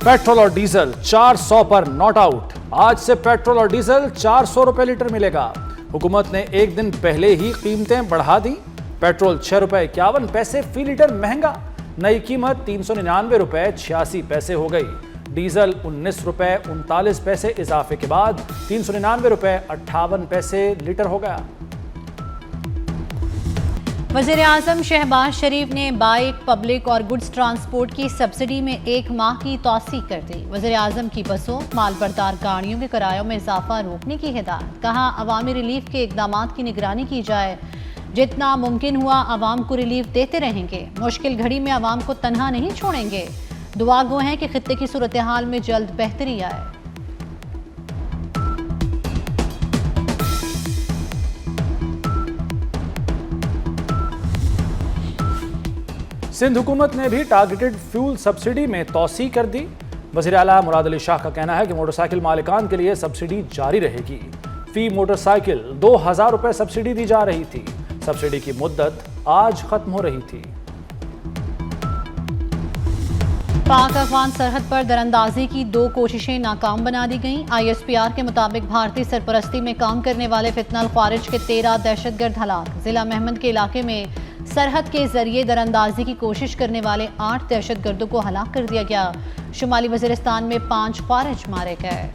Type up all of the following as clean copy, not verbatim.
Petrol और diesel 400 पर not out. आज से पेट्रोल और डीजल 400 रुपए लीटर मिलेगा। हुकूमत ने एक दिन पहले ही कीमतें बढ़ा दी। पेट्रोल 6 रुपए 51 पैसे फी लीटर महंगा, नई कीमत 399 रुपए 86 पैसे हो गई। डीजल 19 रुपए 39 पैसे इजाफे के बाद 399 रुपए 58 पैसे लीटर हो गया। वज़ीर आज़म शहबाज शरीफ ने बाइक, पब्लिक और गुड्स ट्रांसपोर्ट की सब्सिडी में 1 माह की तौसीक कर दी। वज़ीर आज़म की बसों, माल बरदार गाड़ियों के किरायों में इजाफा रोकने की हिदायत। कहा, अवामी रिलीफ के इक़दामात की निगरानी की जाए, जितना मुमकिन हुआ आवाम को रिलीफ देते रहेंगे। मुश्किल घड़ी में आवाम को तन्हा नहीं छोड़ेंगे। दुआ गो हैं कि खित्ते की सूरत हाल में जल्द बेहतरी आए। सिंध हुकूमत ने भी टारगेटेड फ्यूल सब्सिडी में तौसी कर दी। वज़ीर आला मुराद अली शाह का कहना है कि मोटरसाइकिल मालिकान के लिए सब्सिडी जारी रहेगी। फी मोटरसाइकिल 2000 रुपए सब्सिडी दी जा रही थी। सब्सिडी की मुद्दत आज खत्म हो रही थी। पाक अफगान सरहद पर दरअंदाजी की 2 कोशिशें नाकाम बना दी गईं। ISPR के मुताबिक भारतीय सरपरस्ती में काम करने वाले फितनल ख्वारिज के 13 दहशतगर्द हलाक। जिला महमद के इलाके में सरहद के जरिए दरअंदाजी की कोशिश करने वाले 8 दहशतगर्दों को हलाक कर दिया गया। शुमाली वज़ीरिस्तान में 5 ख्वारिज मारे गए।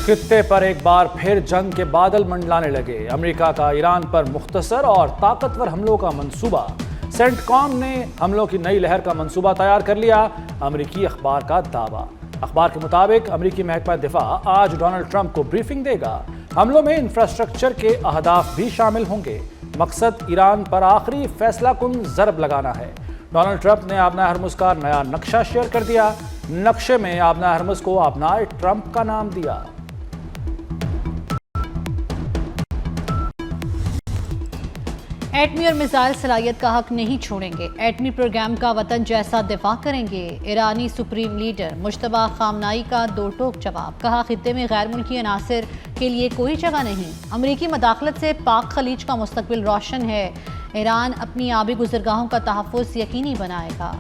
खित्ते पर एक बार फिर जंग के बादल मंडलाने लगे। अमेरिका का ईरान पर मुख्तसर और ताकतवर हमलों का मंसूबा। सेंटकॉम ने हमलों की नई लहर का मंसूबा तैयार कर लिया। अमेरिकी अखबार का दावा। अखबार के मुताबिक अमेरिकी महकमा दिफा आज डोनाल्ड ट्रंप को ब्रीफिंग देगा। हमलों में इंफ्रास्ट्रक्चर के अहदाफ भी शामिल होंगे। मकसद ईरान पर आखिरी फैसला कुन ज़रब लगाना है। डोनाल्ड ट्रंप ने आबना हरमुज़ का नया नक्शा शेयर कर दिया। नक्शे में आबना हरमुज़ को आबनाए ट्रंप का नाम दिया। एटमी और मिसाइल सलाहियत का हक नहीं छोड़ेंगे। एटमी प्रोग्राम का वतन जैसा दिफा करेंगे। ईरानी सुप्रीम लीडर मुश्तबा खामनाई का 2 टोक जवाब। कहा, खित्ते में गैर मुल्की अनासर के लिए कोई जगह नहीं। अमरीकी मदाखलत से पाक खलीज का मुस्तकबिल रोशन है। ईरान अपनी आबी गुज़रगाहों का तहफ़्फ़ुज़ यकीनी बनाएगा।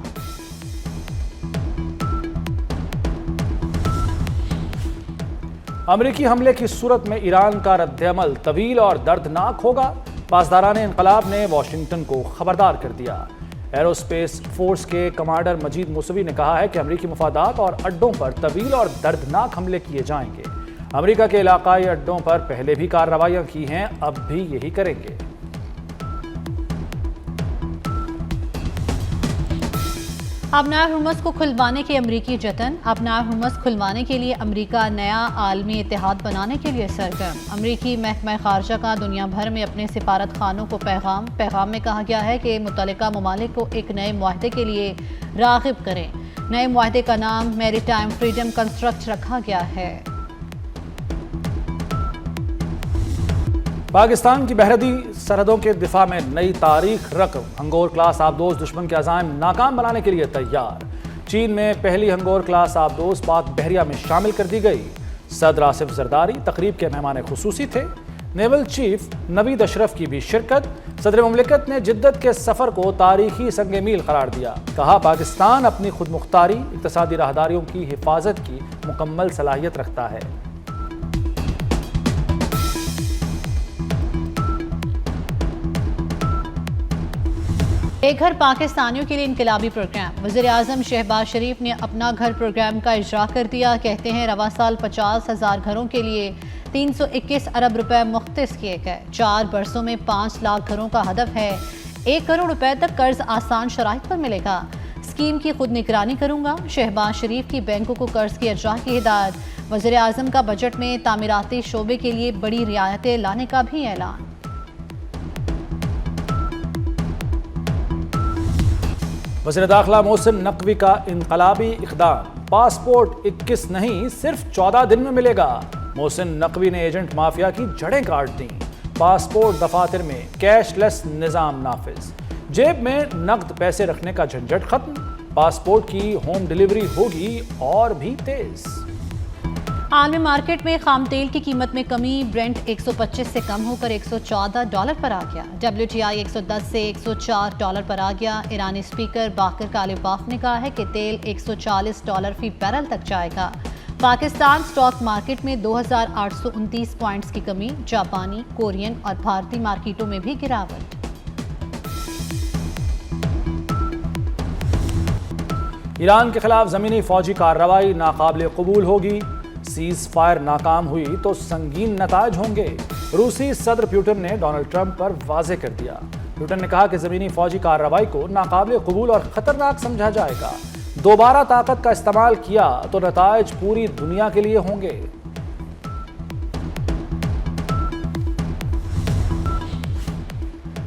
अमरीकी हमले की सूरत में ईरान का रद्द-ए-अमल तवील और दर्दनाक होगा। पासदारान इनकलाब ने वाशिंगटन को खबरदार कर दिया। एरोस्पेस फोर्स के कमांडर मजीद मूसवी ने कहा है कि अमरीकी मफादात और अड्डों पर तवील और दर्दनाक हमले किए जाएंगे। अमरीका के इलाकाई अड्डों पर पहले भी कार्रवाइयां की हैं, अब भी यही करेंगे। आबनाए हरमुज़ को खुलवाने के अमरीकी जतन। आबनाए हरमुज़ खुलवाने के लिए अमरीका नया आलमी इत्तेहाद बनाने के लिए सरगर्म। अमरीकी महकमा खारजा का दुनिया भर में अपने सिफारत खानों को पैगाम में कहा गया है कि मुतल्लिका ममालिक को एक नए मुआहदे के लिए राग़िब करें। नए मुआहदे का नाम मैरीटाइम फ्रीडम कंस्ट्रक्ट रखा गया है। पाकिस्तान की बहरदी सरहदों के दिफा में नई तारीख रकम। हंगोर क्लास आबदोज दुश्मन के अज़ाइम नाकाम बनाने के लिए तैयार। चीन में पहली हंगोर क्लास आबदोज पाक बहरिया में शामिल कर दी गई। सदर आसिफ जरदारी तकरीब के मेहमान खुसूसी थे। नेवल चीफ नवीद अशरफ की भी शिरकत। सदर मुमलिकत ने जिद्दत के सफ़र को तारीखी संग मील करार दिया। कहा, पाकिस्तान अपनी खुद मुख्तारी, इक़्तिसादी राहदारियों की हिफाजत की मुकम्मल सलाहियत रखता है। एक घर पाकिस्तानियों के लिए इनकलाबी प्रोग्राम। वज़ीर आज़म शहबाज शरीफ ने अपना घर प्रोग्राम का इजरा कर दिया। कहते हैं, रवा साल 50,000 घरों के लिए 321 अरब रुपए मुख्तस किए गए। 4 बरसों में 5 लाख घरों का हदफ है। 1 करोड़ रुपए तक कर्ज आसान शराइत पर मिलेगा। स्कीम की खुद निगरानी करूंगा। शहबाज शरीफ की बैंकों को कर्ज की इजरा की हिदायत। वज़ीर आज़म का बजट में तामीराती शोबे के लिए बड़ी रियायतें लाने का भी ऐलान। वज़ीर दाखिला मोहसिन नकवी का इनकलाबी इक़दाम। पासपोर्ट 21 नहीं सिर्फ 14 दिन में मिलेगा। मोहसिन नकवी ने एजेंट माफिया की जड़ें काट दी। पासपोर्ट दफातर में कैशलेस निज़ाम नाफिज। जेब में नकद पैसे रखने का झंझट खत्म। पासपोर्ट की होम डिलीवरी होगी और भी तेज। عالمی مارکیٹ میں خام تیل کی قیمت میں کمی، برنٹ 125 سے کم ہو کر $114 پر آ گیا، WTI 110 سے $104 پر آ گیا۔ ایرانی اسپیکر باقر کالباف نے کہا ہے کہ تیل $140 فی بیرل تک جائے گا۔ پاکستان سٹاک مارکیٹ میں 2829 پوائنٹس کی کمی، جاپانی، کورین اور بھارتی مارکیٹوں میں بھی گراوٹ۔ ایران کے خلاف زمینی فوجی کارروائی ناقابل قبول ہوگی، سیز فائر ناکام ہوئی تو سنگین نتائج ہوں گے، روسی صدر پیوٹن نے ڈونلڈ ٹرمپ پر واضح کر دیا۔ پیوٹن نے کہا کہ زمینی فوجی کارروائی کو ناقابل قبول اور خطرناک سمجھا جائے گا، دوبارہ طاقت کا استعمال کیا تو نتائج پوری دنیا کے لیے ہوں گے۔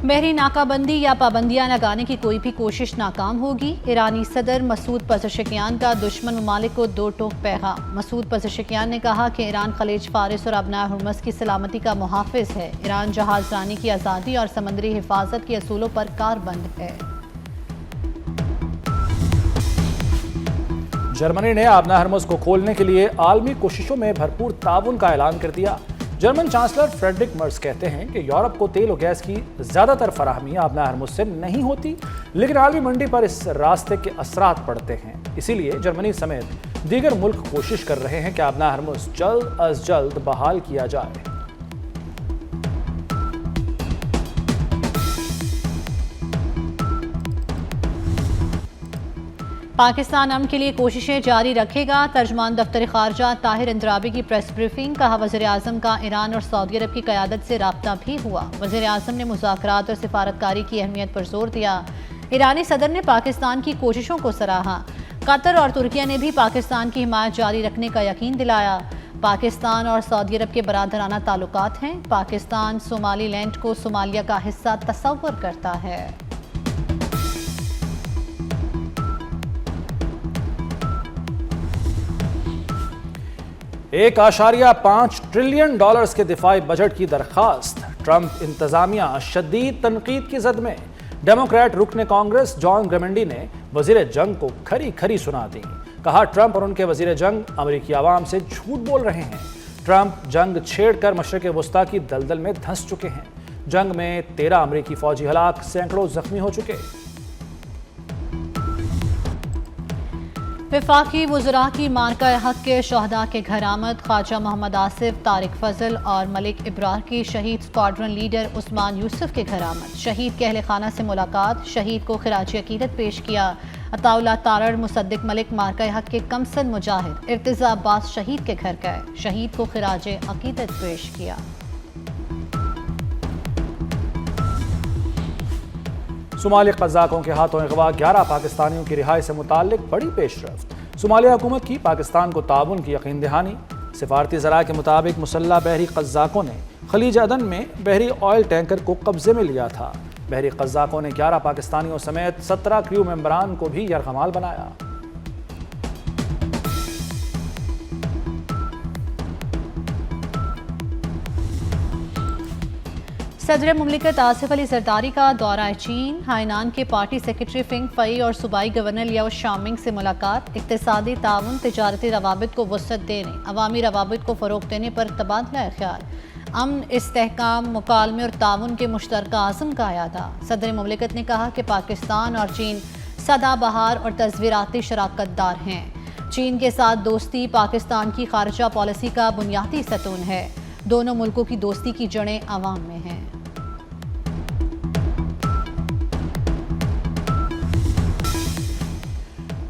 بحری ناکہ بندی یا پابندیاں لگانے کی کوئی بھی کوشش ناکام ہوگی، ایرانی صدر مسعود پزشکیان کا دشمن ممالک کو دو ٹوک پیغام۔ مسعود پزشکیان نے کہا کہ ایران خلیج فارس اور ابناء ہرمز کی سلامتی کا محافظ ہے، ایران جہاز رانی کی آزادی اور سمندری حفاظت کے اصولوں پر کاربند ہے۔ جرمنی نے ابناء ہرمز کو کھولنے کے لیے عالمی کوششوں میں بھرپور تعاون کا اعلان کر دیا۔ جرمن چانسلر فریڈرک مرز کہتے ہیں کہ یورپ کو تیل و گیس کی زیادہ تر فراہمی ابناء ہرمز سے نہیں ہوتی، لیکن عالمی منڈی پر اس راستے کے اثرات پڑتے ہیں، اسی لیے جرمنی سمیت دیگر ملک کوشش کر رہے ہیں کہ ابناء ہرمز جلد از جلد بحال کیا جائے۔ پاکستان امن کے لیے کوششیں جاری رکھے گا، ترجمان دفتر خارجہ طاہر اندرابی کی پریس بریفنگ۔ کہا وزیر اعظم کا ایران اور سعودی عرب کی قیادت سے رابطہ بھی ہوا، وزیر اعظم نے مذاکرات اور سفارتکاری کی اہمیت پر زور دیا۔ ایرانی صدر نے پاکستان کی کوششوں کو سراہا، قطر اور ترکیہ نے بھی پاکستان کی حمایت جاری رکھنے کا یقین دلایا۔ پاکستان اور سعودی عرب کے برادرانہ تعلقات ہیں، پاکستان صومالی لینڈ کو صومالیہ کا حصہ تصور کرتا ہے۔ $1.5 ٹریلین کے دفاعی بجٹ کی درخواست، ٹرمپ انتظامیہ شدید تنقید کی زد میں۔ ڈیموکریٹ رکن کانگریس جان گریمنڈی نے وزیر جنگ کو کھری کھری سنا دی، کہا ٹرمپ اور ان کے وزیر جنگ امریکی عوام سے جھوٹ بول رہے ہیں۔ ٹرمپ جنگ چھیڑ کر مشرق وسطیٰ کی دلدل میں دھنس چکے ہیں، جنگ میں 13 امریکی فوجی ہلاک، سینکڑوں زخمی ہو چکے۔ وفاقی وزراء کی مارکہ حق کے شہداء کے گھر آمد، خواجہ محمد آصف، طارق فضل اور ملک ابرار کی شہید اسکواڈرن لیڈر عثمان یوسف کے گھر آمد، شہید کے اہل خانہ سے ملاقات، شہید کو خراج عقیدت پیش کیا۔ عطا اللہ تارڑ، مصدق ملک مارکہ حق کے کمسن مجاہد ارتضیٰ عباس شہید کے گھر گئے، شہید کو خراج عقیدت پیش کیا۔ صومالی قزاقوں کے ہاتھوں اغوا 11 پاکستانیوں کی رہائی سے متعلق بڑی پیش رفت، صومالیہ حکومت کی پاکستان کو تعاون کی یقین دہانی۔ سفارتی ذرائع کے مطابق مسلح بحری قزاقوں نے خلیج عدن میں بحری آئل ٹینکر کو قبضے میں لیا تھا۔ بحری قزاقوں نے 11 پاکستانیوں سمیت 17 کریو ممبران کو بھی یرغمال بنایا۔ صدر مملکت آصف علی زرداری کا دورہ چین، ہائنان کے پارٹی سیکرٹری فنگ فئی اور صوبائی گورنر لیاؤ شامنگ سے ملاقات، اقتصادی تعاون، تجارتی روابط کو وسعت دینے، عوامی روابط کو فروغ دینے پر تبادلہ خیال، امن، استحکام، مکالمے اور تعاون کے مشترکہ عزم کا اعادہ۔ صدر مملکت نے کہا کہ پاکستان اور چین سدا بہار اور تصویراتی شراکت دار ہیں، چین کے ساتھ دوستی پاکستان کی خارجہ پالیسی کا بنیادی ستون ہے، دونوں ملکوں کی دوستی کی جڑیں عوام میں ہیں۔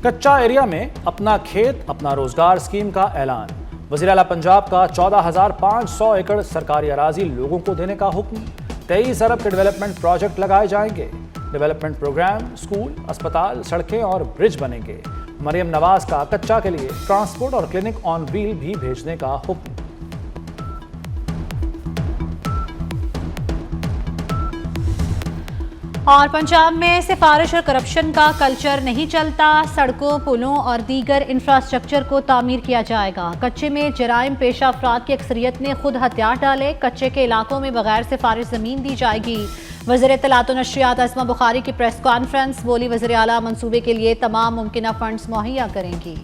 کچا ایریا میں اپنا کھیت اپنا روزگار اسکیم کا اعلان، وزیر اعلیٰ پنجاب کا 14,500 ایکڑ سرکاری اراضی لوگوں کو دینے کا حکم، 23 ارب کے ڈیولپمنٹ پروجیکٹ لگائے جائیں گے، ڈیولپمنٹ پروگرام، اسکول، اسپتال، سڑکیں اور برج بنیں گے۔ مریم نواز کا کچا کے لیے ٹرانسپورٹ اور کلینک آن ویل بھی بھیجنے کا حکم۔ اور پنجاب میں سفارش اور کرپشن کا کلچر نہیں چلتا، سڑکوں، پلوں اور دیگر انفراسٹرکچر کو تعمیر کیا جائے گا۔ کچے میں جرائم پیشہ افراد کی اکثریت نے خود ہتھیار ڈالے، کچے کے علاقوں میں بغیر سفارش زمین دی جائے گی۔ وزیر اطلاعات و نشریات اسما بخاری کی پریس کانفرنس، بولی وزیر اعلیٰ منصوبے کے لیے تمام ممکنہ فنڈز مہیا کریں گی۔